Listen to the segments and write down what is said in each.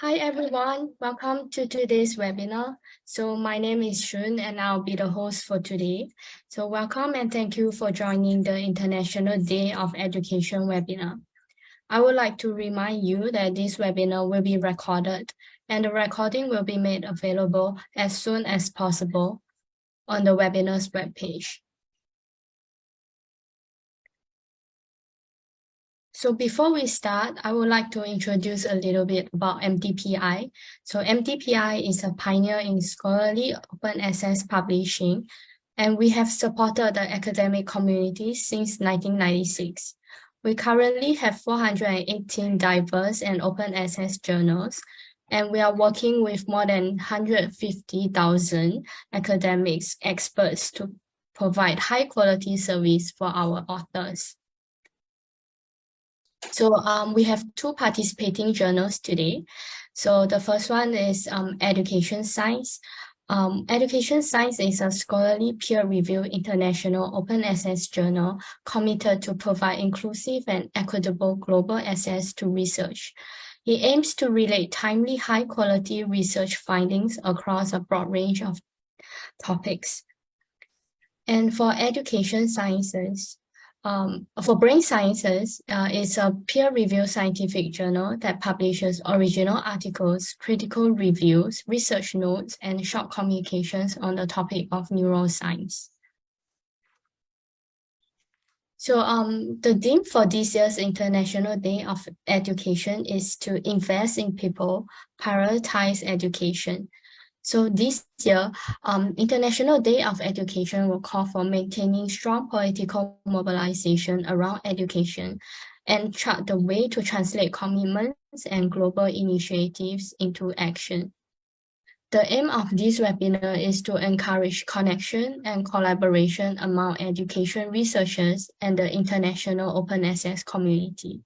Hi everyone, welcome to today's webinar. So my name is Shun and I'll be the host for today. So welcome and thank you for joining the International Day of Education webinar. I would like to remind you that this webinar will be recorded and the recording will be made available as soon as possible on the webinar's webpage. So before we start, I would like to introduce a little bit about MTPI. So MTPI is a pioneer in scholarly open access publishing, and we have supported the academic community since 1996. We currently have 418 diverse and open access journals, and we are working with more than 150,000 academics experts to provide high quality service for our authors. So we have two participating journals today. So the first one is Education Science. Education Science is a scholarly peer-reviewed international open access journal committed to provide inclusive and equitable global access to research. It aims to relate timely, high-quality research findings across a broad range of topics. And for Education Sciences, for Brain Sciences, it's a peer-reviewed scientific journal that publishes original articles, critical reviews, research notes, and short communications on the topic of neuroscience. So the theme for this year's International Day of Education is to invest in people, prioritize education. So this year, International Day of Education will call for maintaining strong political mobilization around education and chart the way to translate commitments and global initiatives into action. The aim of this webinar is to encourage connection and collaboration among education researchers and the international open access community.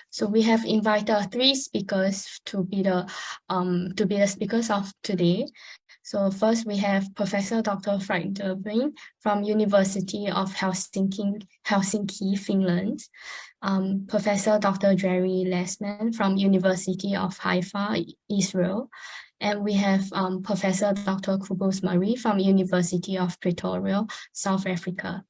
So we have invited three speakers to be the speakers of today. So first we have Professor Dr. Frank Derving from University of Helsinki, Finland. Professor Dr. Jerry Lesman from University of Haifa, Israel. And we have Professor Dr. Kubus Murray from University of Pretoria, South Africa.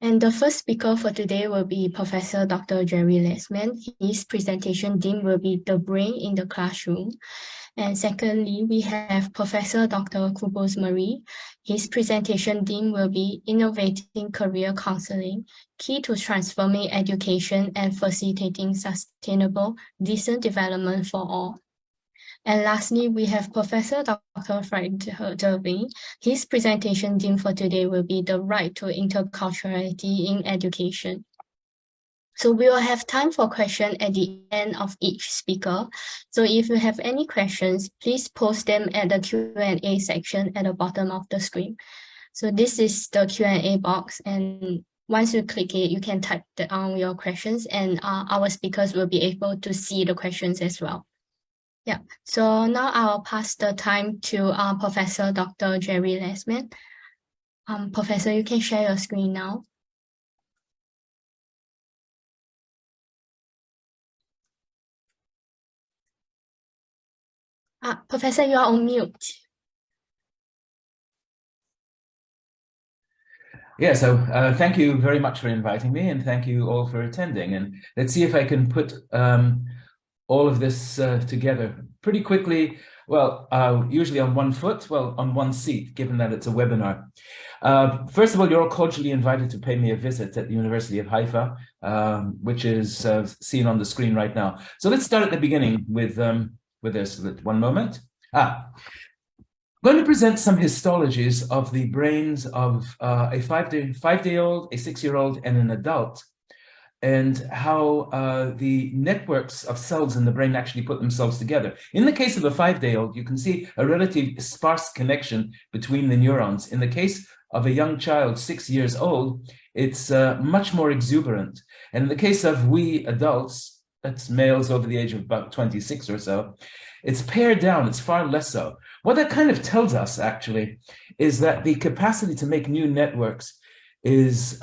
And the first speaker for today will be Professor Dr. Jerry Lesman. His presentation theme will be The Brain in the Classroom. And secondly, we have Professor Dr. Kubus Murray. His presentation theme will be Innovating Career Counseling, Key to Transforming Education and Facilitating Sustainable, Decent Development for All. And lastly, we have Professor Dr. Frank Derving. His presentation theme for today will be the right to interculturality in education. So we will have time for questions at the end of each speaker. So if you have any questions, please post them at the Q&A section at the bottom of the screen. So this is the Q&A box, and once you click it, you can type down your questions, and our speakers will be able to see the questions as well. Yeah, so now I'll pass the time to Professor Dr. Jerry Lesman. Professor, you can share your screen now. Professor, you are on mute. Yeah, so thank you very much for inviting me, and thank you all for attending. And let's see if I can put all of this together pretty quickly. Well, usually on one foot, well, on one seat, given that it's a webinar. First of all, you're all cordially invited to pay me a visit at the University of Haifa, which is seen on the screen right now. So let's start at the beginning with this. One moment. I'm going to present some histologies of the brains of a five-day-old, a 6-year-old, and an adult, and how the networks of cells in the brain actually put themselves together. In the case of a 5-day-old, you can see a relatively sparse connection between the neurons. In the case of a young child, 6 years old, it's much more exuberant. And in the case of we adults, that's males over the age of about 26 or so, it's pared down, it's far less so. What that kind of tells us, actually, is that the capacity to make new networks is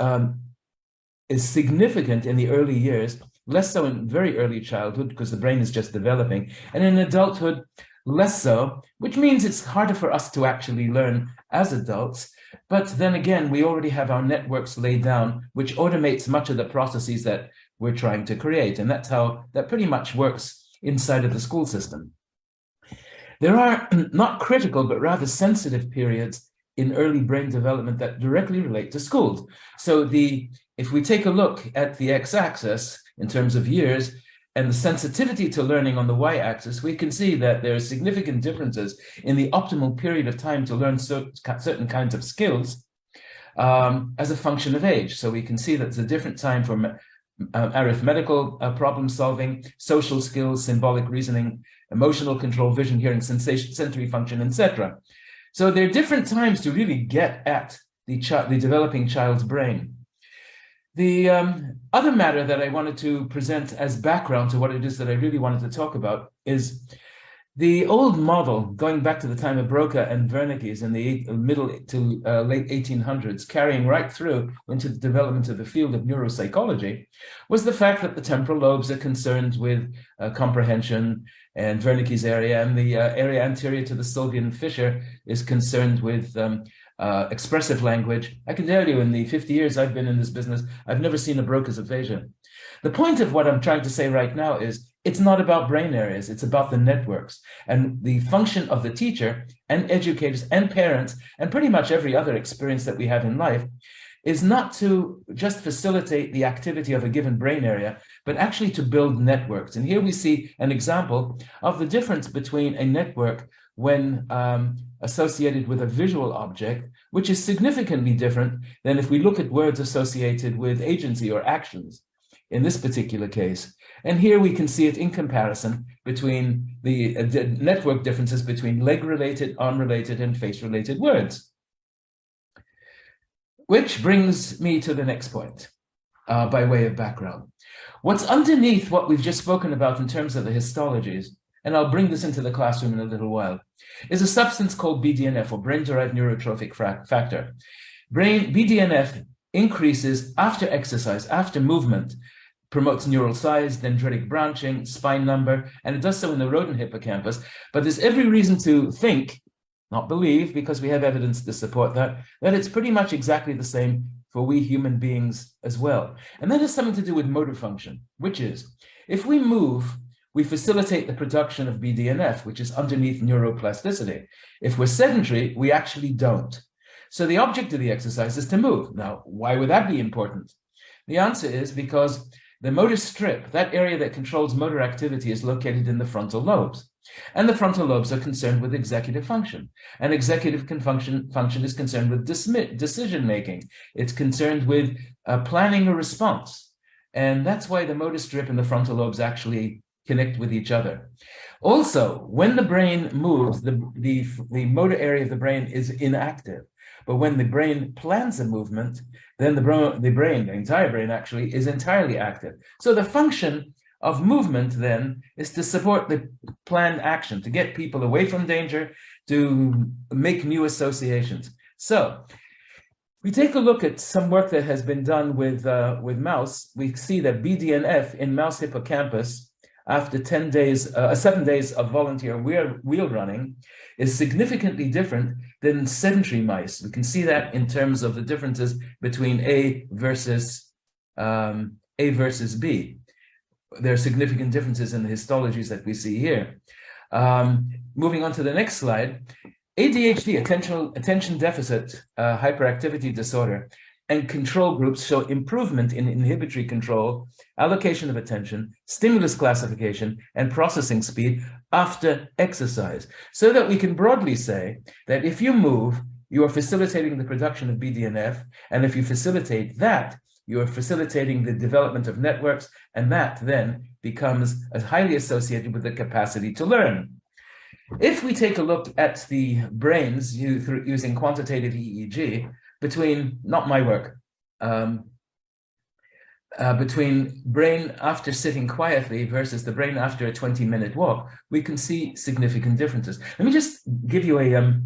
significant in the early years, less so in very early childhood because the brain is just developing, and in adulthood, less so, which means it's harder for us to actually learn as adults. But then again, we already have our networks laid down, which automates much of the processes that we're trying to create. And that's how that pretty much works inside of the school system. There are not critical, but rather sensitive periods in early brain development that directly relate to schools. So if we take a look at the x-axis in terms of years and the sensitivity to learning on the y-axis, we can see that there are significant differences in the optimal period of time to learn certain kinds of skills as a function of age. So we can see that it's a different time for arithmetical problem solving, social skills, symbolic reasoning, emotional control, vision, hearing, sensation, sensory function, etc. So there are different times to really get at the developing child's brain. The other matter that I wanted to present as background to what it is that I really wanted to talk about is the old model, going back to the time of Broca and Wernicke's in the middle to late 1800s, carrying right through into the development of the field of neuropsychology, was the fact that the temporal lobes are concerned with comprehension, and Wernicke's area, and the area anterior to the Sylvian fissure is concerned with expressive language. I can tell you, in the 50 years I've been in this business, I've never seen a Broca's aphasia. The point of what I'm trying to say right now is it's not about brain areas, it's about the networks. And the function of the teacher and educators and parents and pretty much every other experience that we have in life is not to just facilitate the activity of a given brain area, but actually to build networks. And here we see an example of the difference between a network when associated with a visual object, which is significantly different than if we look at words associated with agency or actions in this particular case. And here we can see it in comparison between the network differences between leg-related, arm-related, and face-related words. Which brings me to the next point, by way of background. What's underneath what we've just spoken about in terms of the histologies, and I'll bring this into the classroom in a little while, is a substance called BDNF, or brain-derived neurotrophic factor. BDNF increases after exercise, after movement, promotes neural size, dendritic branching, spine number, and it does so in the rodent hippocampus. But there's every reason to think, not believe, because we have evidence to support that it's pretty much exactly the same for we human beings as well. And that has something to do with motor function, which is, if we move, we facilitate the production of BDNF, which is underneath neuroplasticity. If we're sedentary, we actually don't. So the object of the exercise is to move. Now, why would that be important? The answer is because the motor strip, that area that controls motor activity, is located in the frontal lobes. And the frontal lobes are concerned with executive function. And executive function is concerned with decision-making. It's concerned with planning a response. And that's why the motor strip and the frontal lobes actually connect with each other. Also, when the brain moves, the motor area of the brain is inactive. But when the brain plans a movement, then the entire brain actually, is entirely active. So the function of movement then is to support the planned action, to get people away from danger, to make new associations. So we take a look at some work that has been done with mouse. We see that BDNF in mouse hippocampus after 7 days of volunteer wheel running is significantly different than sedentary mice. We can see that in terms of the differences between A versus B. There are significant differences in the histologies that we see here. Moving on to the next slide, ADHD, attention deficit hyperactivity disorder, and control groups show improvement in inhibitory control, allocation of attention, stimulus classification, and processing speed after exercise. So that we can broadly say that if you move, you are facilitating the production of BDNF, and if you facilitate that, you are facilitating the development of networks, and that then becomes highly associated with the capacity to learn. If we take a look at the brains using quantitative EEG, not my work, between brain after sitting quietly versus the brain after a 20-minute walk, we can see significant differences. Let me just give you an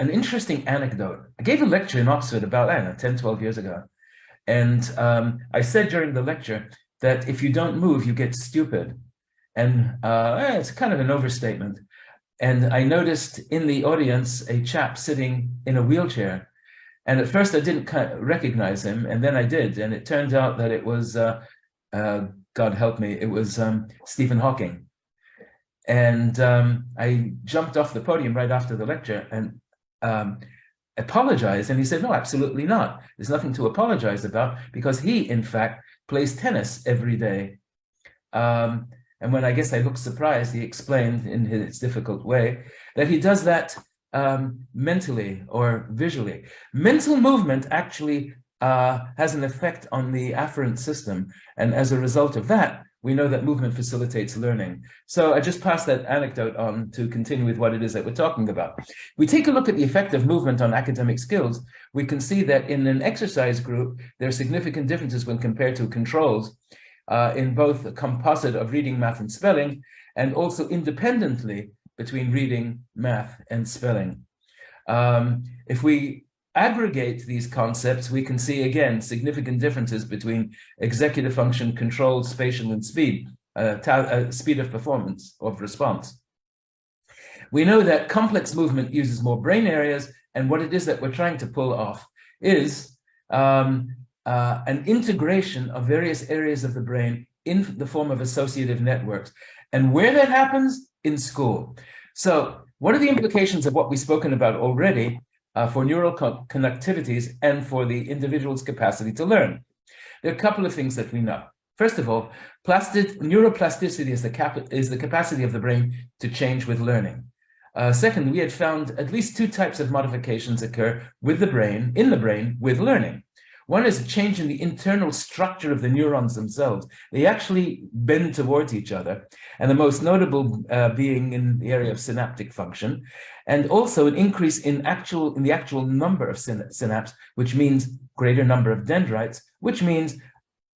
interesting anecdote. I gave a lecture in Oxford about 10, 12 years ago. And I said during the lecture, that if you don't move, you get stupid. And it's kind of an overstatement. And I noticed in the audience a chap sitting in a wheelchair. And at first I didn't recognize him, and then I did. And it turned out that it was, God help me, it was Stephen Hawking. And I jumped off the podium right after the lecture and apologized. And he said, no, absolutely not. There's nothing to apologize about, because he, in fact, plays tennis every day. And when I guess I looked surprised, he explained in his difficult way that he does that mentally or visually. Mental movement actually has an effect on the afferent system. And as a result of that, we know that movement facilitates learning. So I just passed that anecdote on to continue with what it is that we're talking about. We take a look at the effect of movement on academic skills. We can see that in an exercise group, there are significant differences when compared to controls in both a composite of reading, math, and spelling, and also independently between reading, math, and spelling. If we aggregate these concepts, we can see, again, significant differences between executive function, control, spatial, and speed, speed of performance, of response. We know that complex movement uses more brain areas, and what it is that we're trying to pull off is an integration of various areas of the brain in the form of associative networks. And where that happens? In school. So what are the implications of what we've spoken about already for neural connectivities and for the individual's capacity to learn? There are a couple of things that we know. First of all, neuroplasticity is the capacity of the brain to change with learning. Second, we had found at least two types of modifications occur with the brain, in the brain, with learning. One is a change in the internal structure of the neurons themselves. They actually bend towards each other, and the most notable being in the area of synaptic function, and also an increase in the actual number of synapses, which means greater number of dendrites, which means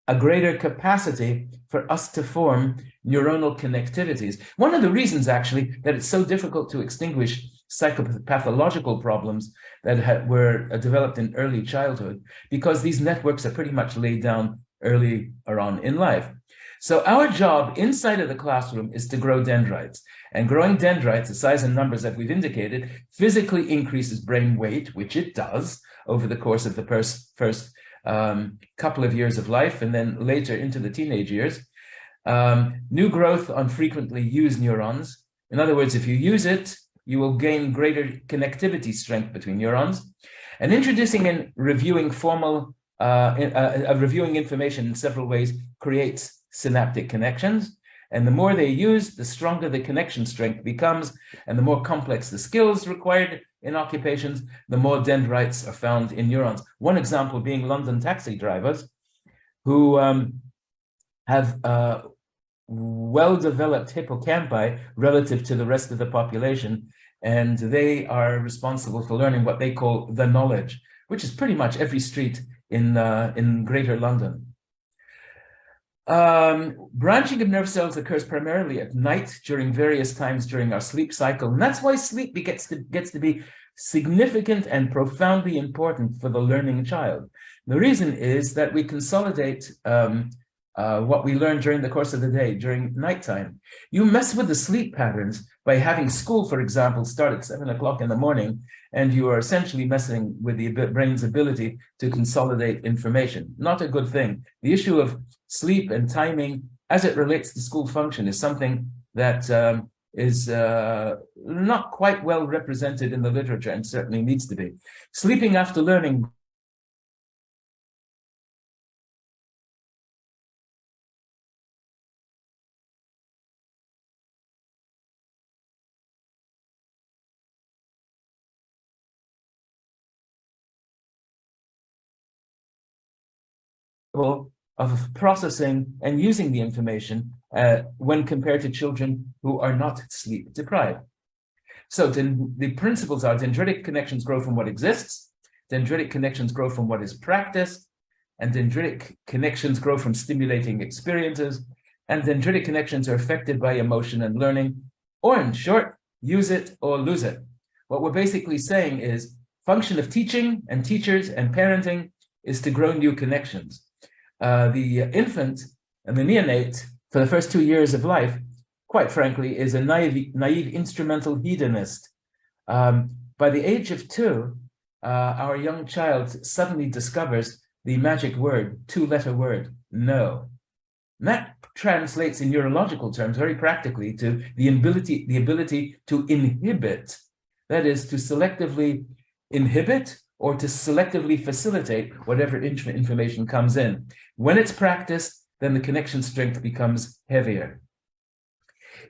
a greater capacity for us to form neuronal connectivities. One of the reasons, actually, that it's so difficult to extinguish psychopathological problems that were developed in early childhood, because these networks are pretty much laid down earlier on in life. So our job inside of the classroom is to grow dendrites. And growing dendrites, the size and numbers that we've indicated, physically increases brain weight, which it does over the course of the first couple of years of life, and then later into the teenage years. New growth on frequently used neurons. In other words, if you use it, you will gain greater connectivity strength between neurons. And introducing and reviewing reviewing information in several ways creates synaptic connections. And the more they use, the stronger the connection strength becomes, and the more complex the skills required in occupations, the more dendrites are found in neurons. One example being London taxi drivers, who have well-developed hippocampi relative to the rest of the population, and they are responsible for learning what they call the knowledge, which is pretty much every street in Greater London. Branching of nerve cells occurs primarily at night during various times during our sleep cycle, and that's why sleep gets to be significant and profoundly important for the learning child. The reason is that we consolidate what we learn during the course of the day, during nighttime. You mess with the sleep patterns by having school, for example, start at 7 o'clock in the morning, and you are essentially messing with the brain's ability to consolidate information. Not a good thing. The issue of sleep and timing as it relates to school function is something that is not quite well represented in the literature, and certainly needs to be. Sleeping after learning of processing and using the information when compared to children who are not sleep deprived. So the principles are: dendritic connections grow from what exists, dendritic connections grow from what is practiced, and dendritic connections grow from stimulating experiences, and dendritic connections are affected by emotion and learning, or in short, use it or lose it. What we're basically saying is function of teaching and teachers and parenting is to grow new connections. The infant And the neonate, for the first 2 years of life, quite frankly, is a naive instrumental hedonist. By the age of 2, our young child suddenly discovers the magic word, 2-letter word, no. And that translates in neurological terms very practically to the ability to inhibit, that is, to selectively inhibit or to selectively facilitate whatever information comes in. When it's practiced, then the connection strength becomes heavier.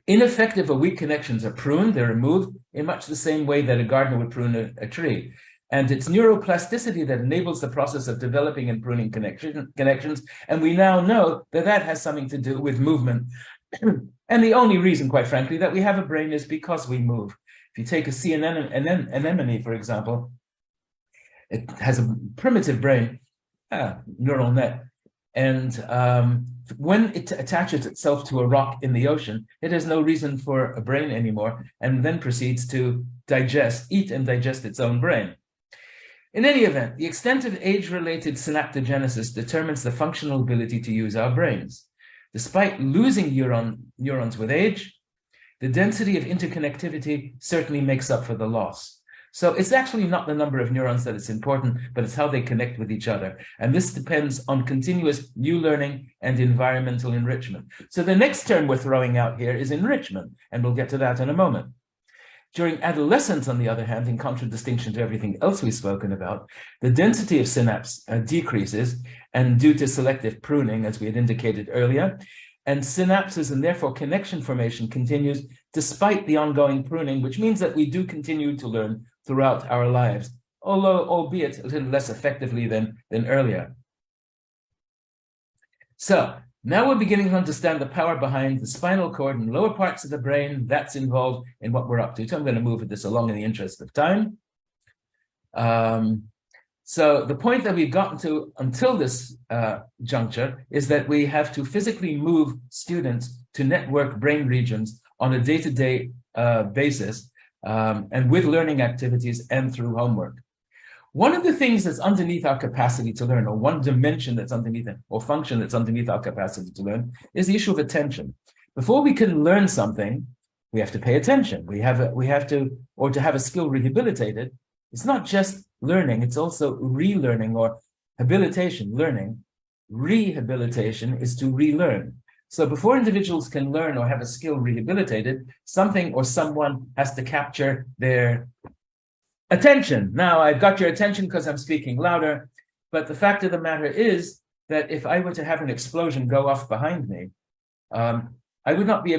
Ineffective or weak connections are pruned, they're removed in much the same way that a gardener would prune a tree. And it's neuroplasticity that enables the process of developing and pruning connections. And we now know that that has something to do with movement. And the only reason, quite frankly, that we have a brain is because we move. If you take a sea anemone, for example, it has a primitive brain, neural net. And when it attaches itself to a rock in the ocean, it has no reason for a brain anymore, and then proceeds to eat and digest its own brain. In any event, the extent of age-related synaptogenesis determines the functional ability to use our brains. Despite losing neurons with age, the density of interconnectivity certainly makes up for the loss. So it's actually not the number of neurons that is important, but it's how they connect with each other. And this depends on continuous new learning and environmental enrichment. So the next term we're throwing out here is enrichment, and we'll get to that in a moment. During adolescence, on the other hand, in contradistinction to everything else we've spoken about, the density of synapse decreases, and due to selective pruning, as we had indicated earlier, and synapses and therefore connection formation continues despite the ongoing pruning, which means that we do continue to learn throughout our lives, although albeit a little less effectively than earlier. So now we're beginning to understand the power behind the spinal cord and lower parts of the brain that's involved in what we're up to. So I'm going to move this along in the interest of time. So the point that we've gotten to until this juncture is that we have to physically move students to network brain regions on a day-to-day basis, and with learning activities and through homework. One of the things that's underneath our capacity to learn, or one dimension that's underneath it, or function that's underneath our capacity to learn, is the issue of attention. Before we can learn something, we have to pay attention. To have a skill rehabilitated, it's not just learning, it's also relearning or habilitation, learning. Rehabilitation is to relearn. So before individuals can learn or have a skill rehabilitated, something or someone has to capture their attention. Now, I've got your attention because I'm speaking louder, but the fact of the matter is that if I were to have an explosion go off behind me, I would not be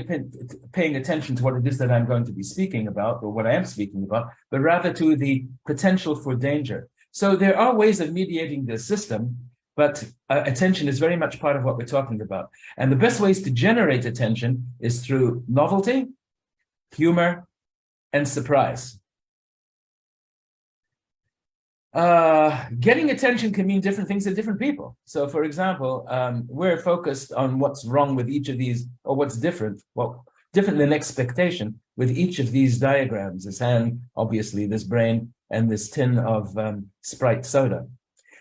paying attention to what it is that I'm going to be speaking about or what I am speaking about, but rather to the potential for danger. So there are ways of mediating this system, but attention is very much part of what we're talking about. And the best ways to generate attention is through novelty, humor, and surprise. Getting attention can mean different things to different people. So, for example, we're focused on what's wrong with each of these, or what's different, well, different than expectation with each of these diagrams, this hand, obviously, this brain, and this tin of Sprite soda.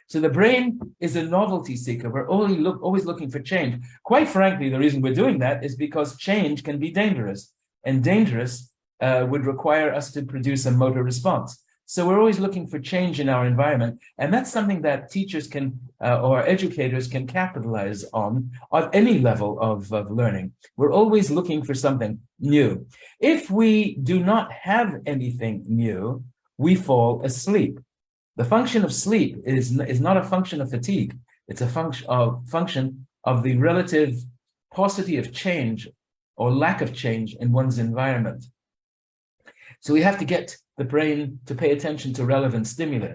So the brain is a novelty seeker. We're always looking for change. Quite frankly, the reason we're doing that is because change can be dangerous, and dangerous would require us to produce a motor response. So we're always looking for change in our environment, and that's something that teachers can or educators can capitalize on any level of learning. We're always looking for something new. If we do not have anything new, we fall asleep. The function of sleep is not a function of fatigue. It's a function of the relative paucity of change or lack of change in one's environment. So we have to get the brain to pay attention to relevant stimuli.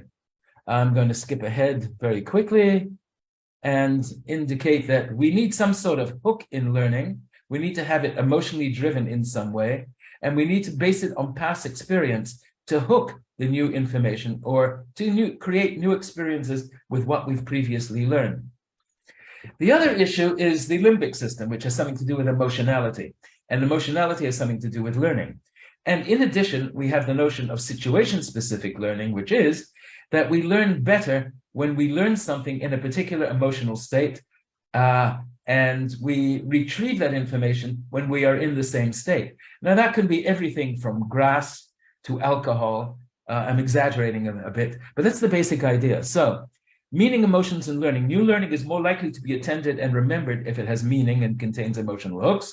I'm going to skip ahead very quickly and indicate that we need some sort of hook in learning. We need to have it emotionally driven in some way, and we need to base it on past experience to hook the new information or to create new experiences with what we've previously learned. The other issue is the limbic system, which has something to do with emotionality, and emotionality has something to do with learning. And in addition, we have the notion of situation-specific learning, which is that we learn better when we learn something in a particular emotional state, and and we retrieve that information when we are in the same state. Now, that can be everything from grass to alcohol. I'm exaggerating a bit, but that's the basic idea. So, meaning, emotions, and learning. New learning is more likely to be attended and remembered if it has meaning and contains emotional hooks.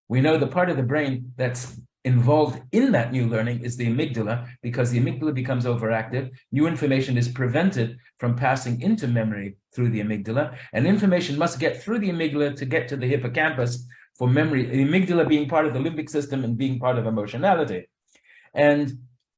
We know the part of the brain that's involved in that new learning is the amygdala, because the amygdala becomes overactive. New information is prevented from passing into memory through the amygdala, and information must get through the amygdala to get to the hippocampus for memory, the amygdala being part of the limbic system and being part of emotionality. And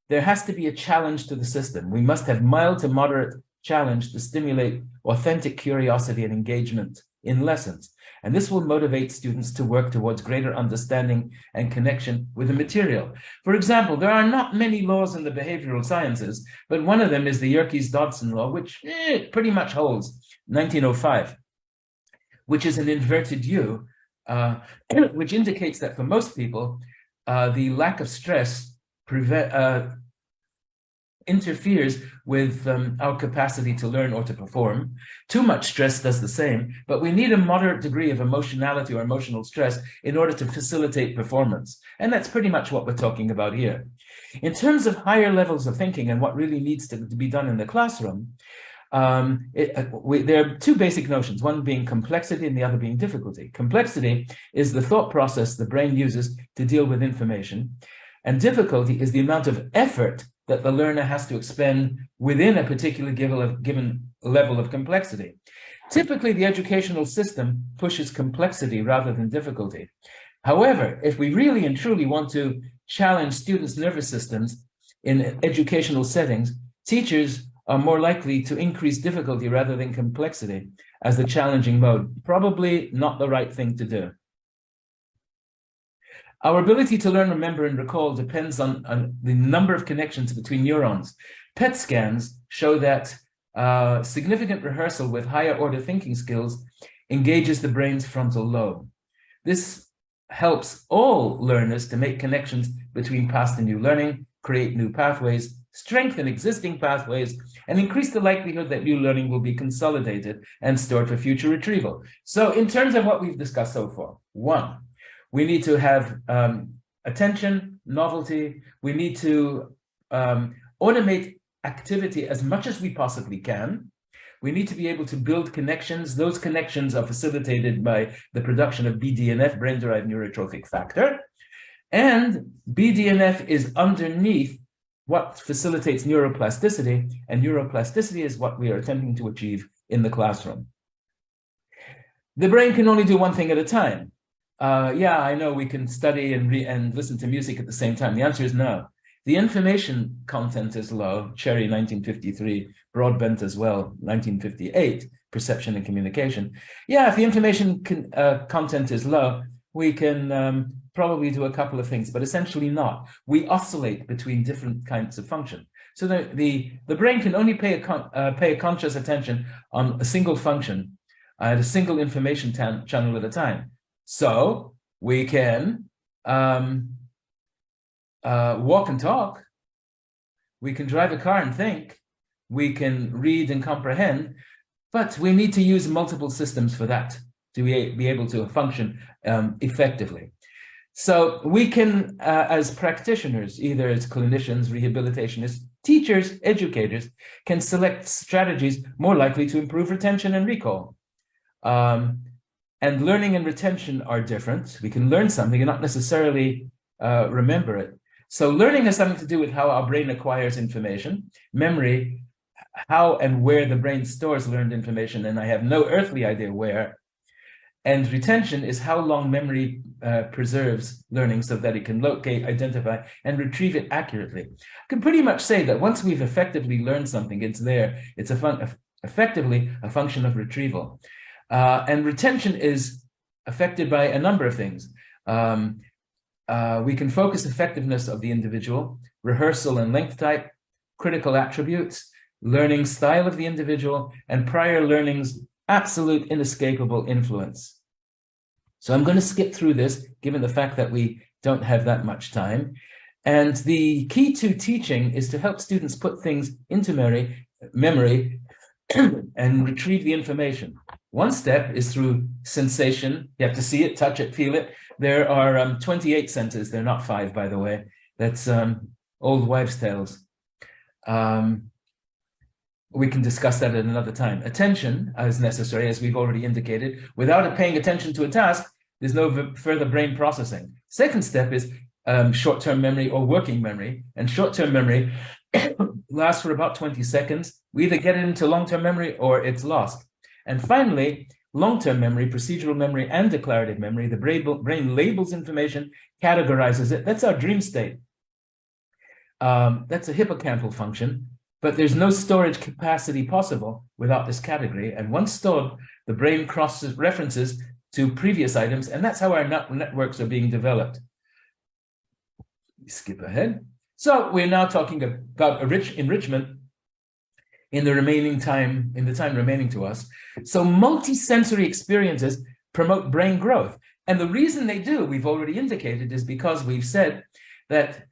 there has to be a challenge to the system. We must have mild to moderate challenge to stimulate authentic curiosity and engagement in lessons. And this will motivate students to work towards greater understanding and connection with the material. For example, there are not many laws in the behavioral sciences, but one of them is the Yerkes-Dodson law, which pretty much holds, 1905, which is an inverted U, which indicates that for most people, the lack of stress interferes with our capacity to learn or to perform. Too much stress does the same, but we need a moderate degree of emotionality or emotional stress in order to facilitate performance. And that's pretty much what we're talking about here. In terms of higher levels of thinking and what really needs to be done in the classroom, there are two basic notions, one being complexity and the other being difficulty. Complexity is the thought process the brain uses to deal with information, and difficulty is the amount of effort that the learner has to expend within a particular given level of complexity. Typically, the educational system pushes complexity rather than difficulty. However, if we really and truly want to challenge students' nervous systems in educational settings, teachers are more likely to increase difficulty rather than complexity as the challenging mode. Probably not the right thing to do. Our ability to learn, remember, and recall depends on the number of connections between neurons. PET scans show that significant rehearsal with higher order thinking skills engages the brain's frontal lobe. This helps all learners to make connections between past and new learning, create new pathways, strengthen existing pathways, and increase the likelihood that new learning will be consolidated and stored for future retrieval. So in terms of what we've discussed so far, one, we need to have attention, novelty. We need to automate activity as much as we possibly can. We need to be able to build connections. Those connections are facilitated by the production of BDNF, brain-derived neurotrophic factor. And BDNF is underneath what facilitates neuroplasticity, and neuroplasticity is what we are attempting to achieve in the classroom. The brain can only do one thing at a time. Yeah, I know we can study and listen to music at the same time. The answer is no. The information content is low, Cherry 1953, Broadbent as well, 1958, perception and communication. Yeah, if the information content is low, we can probably do a couple of things, but essentially not. We oscillate between different kinds of function. So the brain can only pay a conscious attention on a single function at a single information channel at a time. So we can walk and talk, we can drive a car and think, we can read and comprehend, but we need to use multiple systems for that to be able to function effectively. So we can, as practitioners, either as clinicians, rehabilitationists, teachers, educators, can select strategies more likely to improve retention and recall. And learning and retention are different. We can learn something and not necessarily remember it. So learning has something to do with how our brain acquires information. Memory, how and where the brain stores learned information, and I have no earthly idea where. And retention is how long memory preserves learning so that it can locate, identify, and retrieve it accurately. I can pretty much say that once we've effectively learned something, it's there. It's effectively a function of retrieval. And retention is affected by a number of things. We can focus effectiveness of the individual, rehearsal and length type, critical attributes, learning style of the individual, and prior learning's absolute inescapable influence. So I'm going to skip through this, given the fact that we don't have that much time. And the key to teaching is to help students put things into memory and retrieve the information. One step is through sensation. You have to see it, touch it, feel it. There are 28 senses. They're not 5, by the way. That's old wives' tales. We can discuss that at another time. Attention is necessary, as we've already indicated. Without paying attention to a task, there's no further brain processing. Second step is short-term memory or working memory. And short-term memory lasts for about 20 seconds. We either get it into long-term memory or it's lost. And finally, long-term memory, procedural memory, and declarative memory. The brain labels information, categorizes it. That's our dream state. That's a hippocampal function. But there's no storage capacity possible without this category. And once stored, the brain crosses references to previous items, and that's how our networks are being developed. Skip ahead. So we're now talking about enrichment in the time remaining to us. So multisensory experiences promote brain growth. And the reason they do, we've already indicated, is because we've said that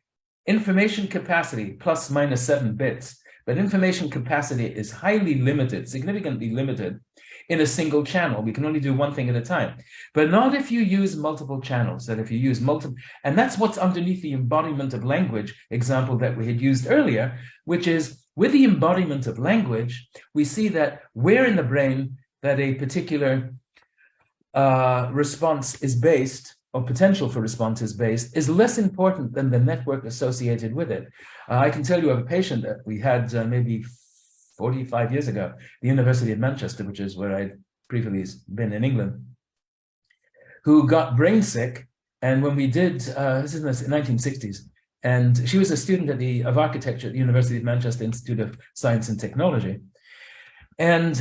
information capacity, plus minus 7 bits, but information capacity is highly limited, significantly limited in a single channel. We can only do one thing at a time, but not if you use multiple channels, that if you use multiple, and that's what's underneath the embodiment of language example that we had used earlier, which is with the embodiment of language, we see that where in the brain that a particular response is based, or potential for response is based, is less important than the network associated with it. I can tell you of a patient that we had maybe 45 years ago, the University of Manchester, which is where I'd previously been in England, who got brain sick. And when we did, this is in the 1960s, and she was a student of architecture at the University of Manchester Institute of Science and Technology. And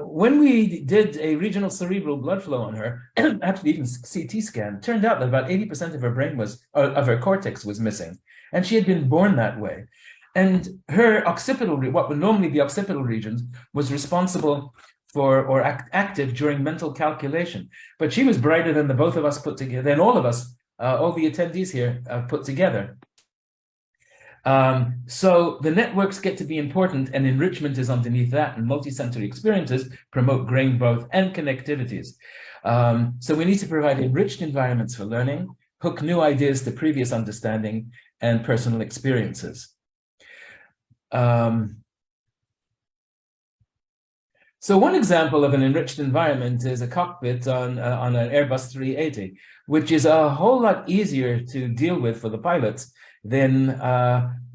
when we did a regional cerebral blood flow on her, actually even CT scan, turned out that about 80% of her brain of her cortex was missing. And she had been born that way. And her occipital, what would normally be occipital regions, was responsible for, or active during mental calculation. But she was brighter than the both of us put together, than all of us, all the attendees here put together. So the networks get to be important, and enrichment is underneath that, and multisensory experiences promote brain growth and connectivities. So we need to provide enriched environments for learning, hook new ideas to previous understanding and personal experiences. So one example of an enriched environment is a cockpit on an Airbus 380, which is a whole lot easier to deal with for the pilots than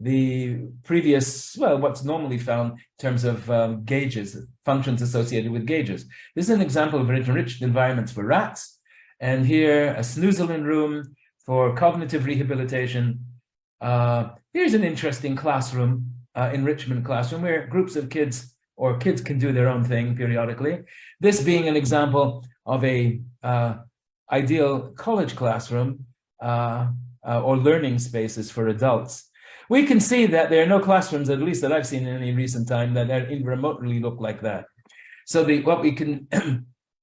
the previous, well, what's normally found in terms of gauges, functions associated with gauges. This is an example of enriched environments for rats. And here, a snoozling room for cognitive rehabilitation. Here's an interesting classroom, enrichment classroom, where groups of kids can do their own thing periodically. This being an example of a ideal college classroom or learning spaces for adults. We can see that there are no classrooms, at least that I've seen in any recent time, that remotely look like that. So what we can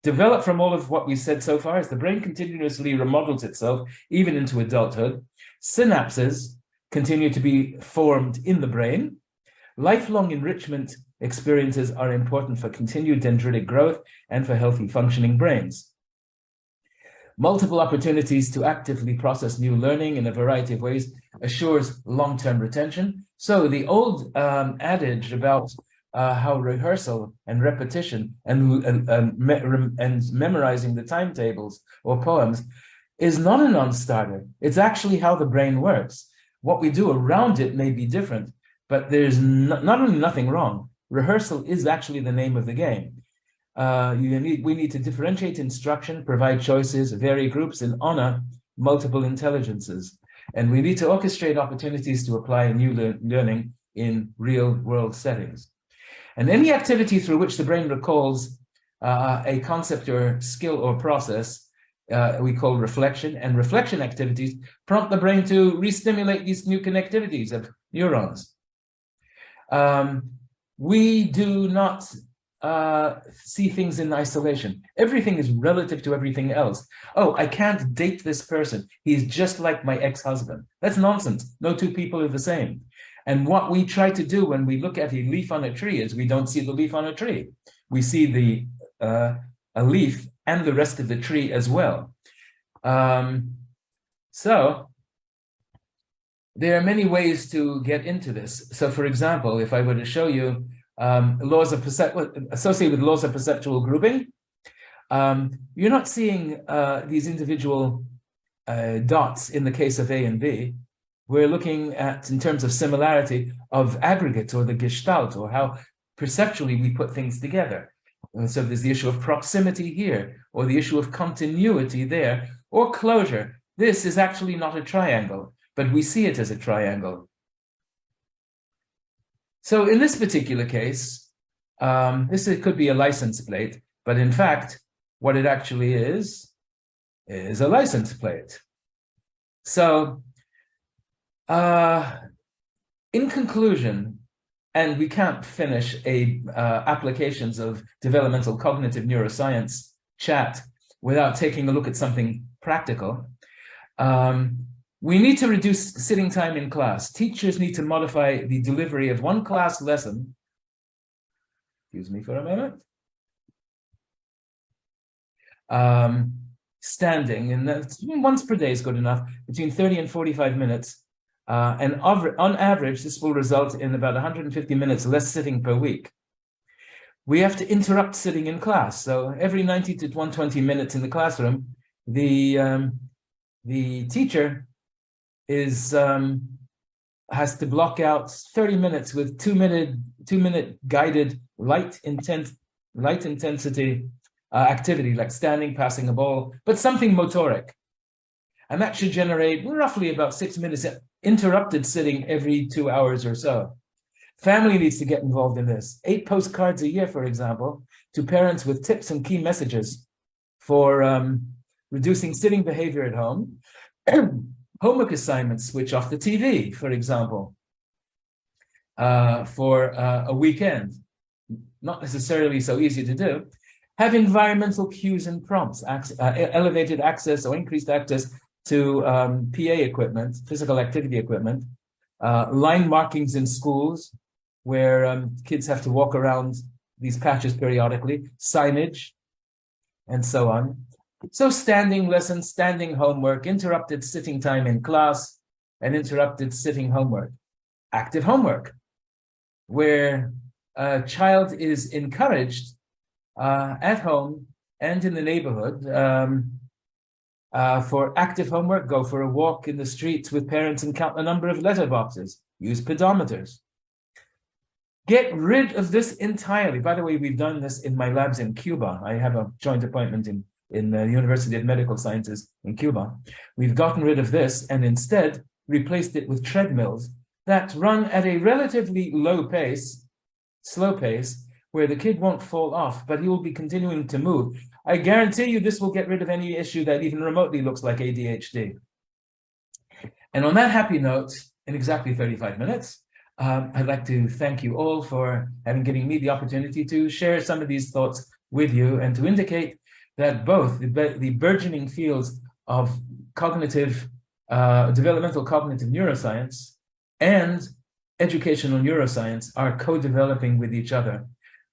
develop from all of what we said so far is the brain continuously remodels itself, even into adulthood. Synapses continue to be formed in the brain. Lifelong enrichment experiences are important for continued dendritic growth and for healthy functioning brains. Multiple opportunities to actively process new learning in a variety of ways assures long-term retention. So the old adage about how rehearsal and repetition and memorizing the timetables or poems is not a non-starter. It's actually how the brain works. What we do around it may be different, but there's not only nothing wrong. Rehearsal is actually the name of the game. We need to differentiate instruction, provide choices, vary groups, and honor multiple intelligences. And we need to orchestrate opportunities to apply new learning in real-world settings. And any activity through which the brain recalls a concept or skill or process, we call reflection, and reflection activities prompt the brain to re-stimulate these new connectivities of neurons. We do not see things in isolation. Everything is relative to everything else. Oh, I can't date this person. He's just like my ex-husband. That's nonsense. No two people are the same. And what we try to do when we look at a leaf on a tree is we don't see the leaf on a tree. We see a leaf and the rest of the tree as well. So there are many ways to get into this. So for example, if I were to show you laws of associated with laws of perceptual grouping, you're not seeing these individual dots in the case of A and B. We're looking at, in terms of similarity, of aggregates or the gestalt, or how perceptually we put things together. And so there's the issue of proximity here, or the issue of continuity there, or closure. This is actually not a triangle, but we see it as a triangle. So in this particular case, could be a license plate, but in fact, what it actually is a license plate. So in conclusion, and we can't finish applications of developmental cognitive neuroscience chat without taking a look at something practical. We need to reduce sitting time in class. Teachers need to modify the delivery of one class lesson. Excuse me for a moment. Standing, and once per day is good enough, between 30 and 45 minutes. And on average, this will result in about 150 minutes less sitting per week. We have to interrupt sitting in class. So every 90 to 120 minutes in the classroom, the teacher has to block out 30 minutes with two minute guided light intensity activity, like standing, passing a ball, but something motoric. And that should generate roughly about 6 minutes interrupted sitting every 2 hours or so. Family needs to get involved in this. 8 postcards a year, for example, to parents with tips and key messages for reducing sitting behavior at home. Homework assignments, switch off the TV, for example, for a weekend. Not necessarily so easy to do. Have environmental cues and prompts, elevated access or increased access to PA equipment, physical activity equipment, line markings in schools where kids have to walk around these patches periodically, signage, and so on. So standing lessons, standing homework, interrupted sitting time in class, and interrupted sitting homework. Active homework, where a child is encouraged at home and in the neighborhood for active homework. Go for a walk in the streets with parents and count the number of letterboxes. Use pedometers. Get rid of this entirely. By the way, we've done this in my labs in Cuba. I have a joint appointment in the University of Medical Sciences in Cuba. We've gotten rid of this and instead replaced it with treadmills that run at a relatively slow pace, where the kid won't fall off, but he will be continuing to move. I guarantee you this will get rid of any issue that even remotely looks like ADHD. And on that happy note, in exactly 35 minutes, I'd like to thank you all for giving me the opportunity to share some of these thoughts with you and to indicate that both the burgeoning fields of developmental cognitive neuroscience and educational neuroscience are co-developing with each other.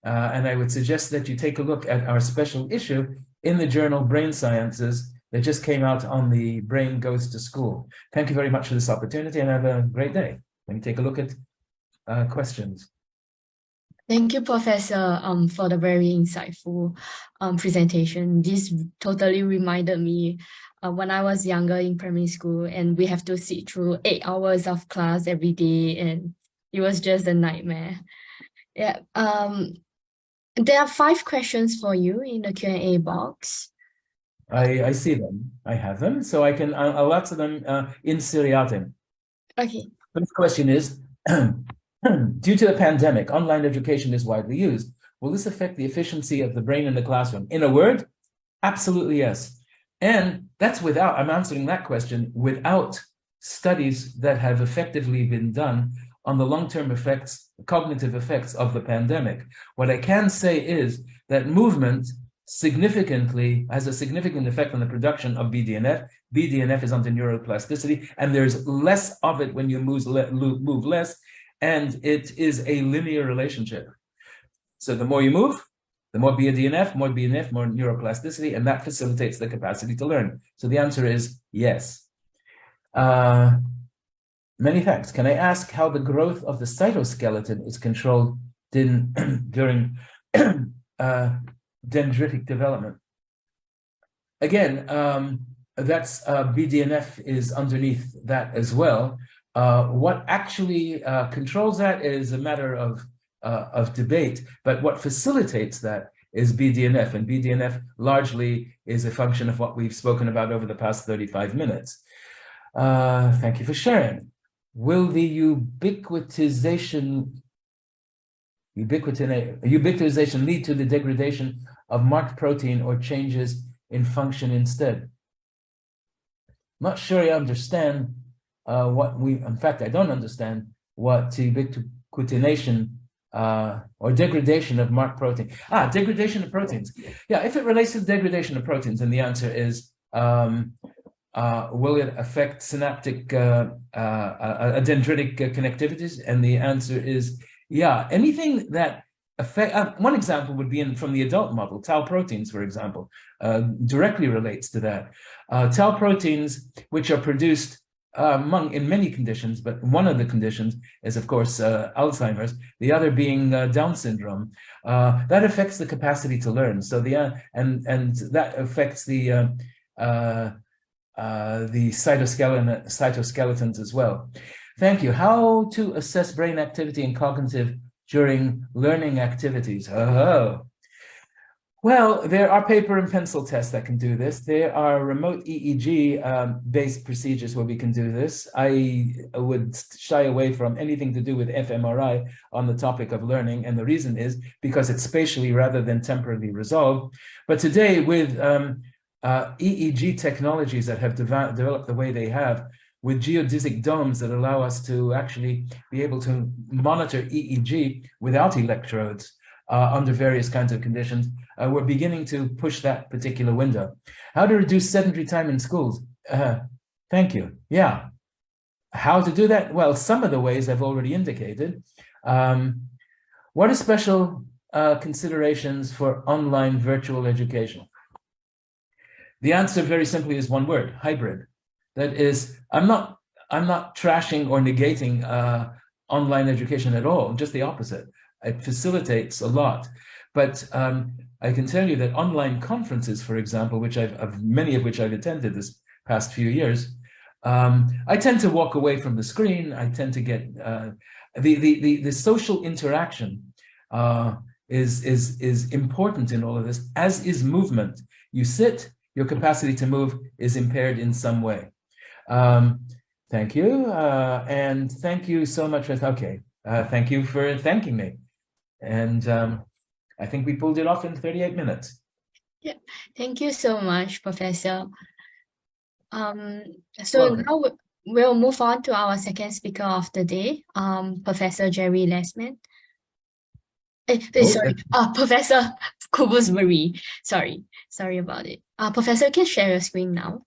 And I would suggest that you take a look at our special issue in the journal Brain Sciences that just came out on the Brain Goes to School. Thank you very much for this opportunity and have a great day. Let me take a look at questions. Thank you, Professor, for the very insightful presentation. This totally reminded me when I was younger in primary school, and we have to sit through 8 hours of class every day, and it was just a nightmare. Yeah. There are 5 questions for you in the Q&A box. I see them. I have them, so I'll answer them in seriatim. Okay. First question is, due to the pandemic, online education is widely used. Will this affect the efficiency of the brain in the classroom? In a word, absolutely yes. And that's I'm answering that question without studies that have effectively been done on the long-term effects, cognitive effects of the pandemic. What I can say is that movement has a significant effect on the production of BDNF. BDNF is under neuroplasticity, and there's less of it when you move less, and it is a linear relationship. So the more you move, the more BDNF, more neuroplasticity, and that facilitates the capacity to learn. So the answer is yes. Many thanks. Can I ask how the growth of the cytoskeleton is controlled during dendritic development? Again, that's BDNF is underneath that as well. What actually controls that is a matter of debate, but what facilitates that is BDNF, and BDNF largely is a function of what we've spoken about over the past 35 minutes. Thank you for sharing. Will the ubiquitization lead to the degradation of marked protein or changes in function instead? Not sure I understand in fact, I don't understand what ubiquitination or degradation of marked protein. Degradation of proteins. Yeah, if it relates to degradation of proteins, then the answer is, will it affect synaptic dendritic connectivities? And the answer is, yeah, anything that affect. One example would be from the adult model, tau proteins, for example, directly relates to that. Tau proteins, which are produced in many conditions, but one of the conditions is, of course, Alzheimer's. The other being Down syndrome. That affects the capacity to learn. So and that affects the cytoskeletons as well. Thank you. How to assess brain activity and cognitive during learning activities? Oh, well, there are paper and pencil tests that can do this. There are remote EEG based procedures where we can do this. I would shy away from anything to do with fMRI on the topic of learning, and the reason is because it's spatially rather than temporally resolved. But today, with EEG technologies that have developed the way they have, with geodesic domes that allow us to actually be able to monitor EEG without electrodes under various kinds of conditions, we're beginning to push that particular window. How to reduce sedentary time in schools? Thank you. Yeah. How to do that? Well, some of the ways I've already indicated. What are special considerations for online virtual education? The answer very simply is one word: hybrid. That is, I'm not trashing or negating online education at all, just the opposite. It facilitates a lot. But I can tell you that online conferences, for example, many of which I've attended this past few years, I tend to walk away from the screen. I tend to get the social interaction is important in all of this, as is movement. You sit, your capacity to move is impaired in some way. Thank you, and thank you so much for, thank you for thanking me. And I think we pulled it off in 38 minutes. Yeah, thank you so much, Professor. So Welcome. now we'll move on to our second speaker of the day, Professor Jerry Lesman. Professor Kubus Marie. Sorry about it. Professor, can share your screen now.